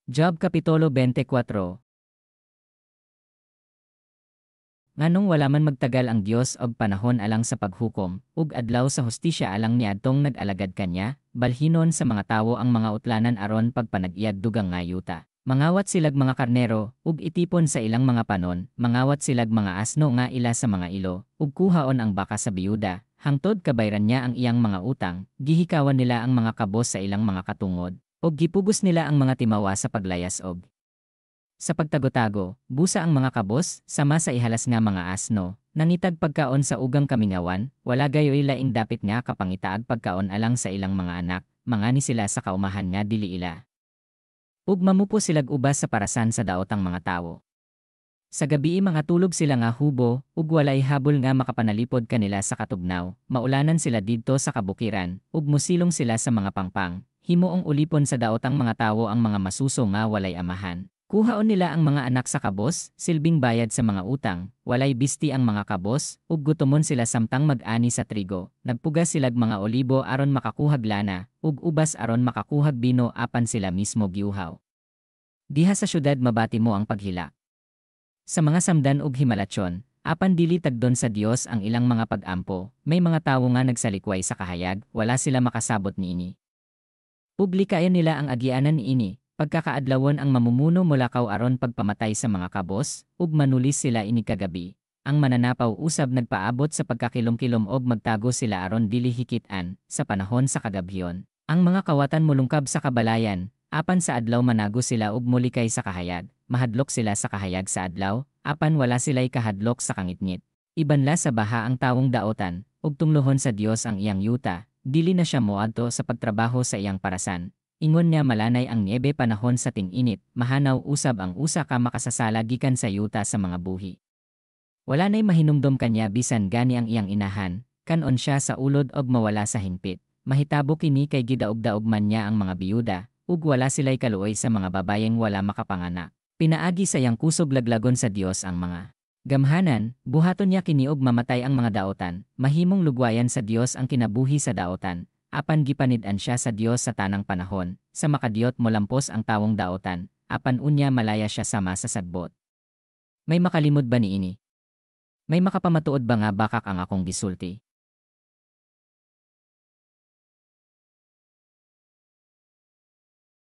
Job Kapitulo 24. Nganong wala man magtagal ang Dios og panahon alang sa paghukom, ug adlaw sa hustisya alang niadtong nag-alagad kanya, balhinon sa mga tawo ang mga utlanan aron pagpanag-iyag dugang nga yuta. Mangawat silag mga karnero, ug itipon sa ilang mga panon, mangawat silag mga asno nga ila sa mga ilo, ug kuhaon ang baka sa biyuda, hangtod kabayran niya ang iyang mga utang, gihikawan nila ang mga kabos sa ilang mga katungod, ug gipugos nila ang mga timawa sa paglayas og sa pagtago-tago, busa ang mga kabos, sama sa ihalas nga mga asno, nangitag pagkaon sa ugang kamingawan, wala gayoy laing dapit nga kapangitaag pagkaon alang sa ilang mga anak, mangani sila sa kaumahan nga dili ila. Ug mamupo silag ubas sa parasan sa daotang mga tawo. Sa gabi mga tulog sila nga hubo, ug walay habol nga makapanalipod kanila sa katugnaw, maulanan sila didto sa kabukiran, ug musilong sila sa mga pangpang, himuong ulipon sa daotang mga tawo ang mga masuso nga walay amahan. Kuhaon nila ang mga anak sa kabos, silbing bayad sa mga utang, walay bisti ang mga kabos, ug gutomon sila samtang mag-ani sa trigo, nagpugas silag mga olibo aron makakuhag lana, ug ubas aron makakuhag bino apan sila mismo giuhaw. Diha sa syudad mabati mo ang paghila. Sa mga samdan ug himalatsyon, apan dili tagdon sa Dios ang ilang mga pag-ampo, may mga tawo nga nagsalikway sa kahayag, wala sila makasabot niini. Publikayan nila ang agianan niini. Pagkakaadlawon ang mamumuno mulakaw aron pagpamatay sa mga kabos, ug manulis sila ini kagabi. Ang mananapaw usab nagpaabot sa pagkakilom-kilom og magtago sila aron dili hikitan sa panahon sa kagabhion. Ang mga kawatan mulungkab sa kabalayan, apan sa adlaw manago sila ug mulikay sa kahayag. Mahadlok sila sa kahayag sa adlaw, apan wala sila'y kahadlok sa kangitngit. Ibanla sa baha ang tawong daotan, ug tunglohon sa Dios ang iyang yuta, dili na siya moadto sa pagtrabaho sa iyang parasan. Ingon niya malanay ang niebe panahon sa ting-init, mahanaw usab ang usa ka makasasala gikan sa yuta sa mga buhi. Wala nay mahinumdom kanya bisan gani ang iyang inahan, kanon siya sa ulod og mawala sa hingpit. Mahitabo kini kay gidaog-daog man niya ang mga biyuda, ug wala sila'y kaluoy sa mga babayeng wala makapanganak. Pinaagi sa iyang kusog laglagon sa Dios ang mga gamhanan, buhaton niya kini og mamatay ang mga daotan, mahimong lugwayan sa Dios ang kinabuhi sa daotan. Apan gipanid-an siya sa Dios sa tanang panahon, sa makadiyot molampos ang tawong daotan, apan unya malaya siya sama sa sagbot. May makalimod ba niini? May makapamatuod ba nga bakak ang akong gisulti?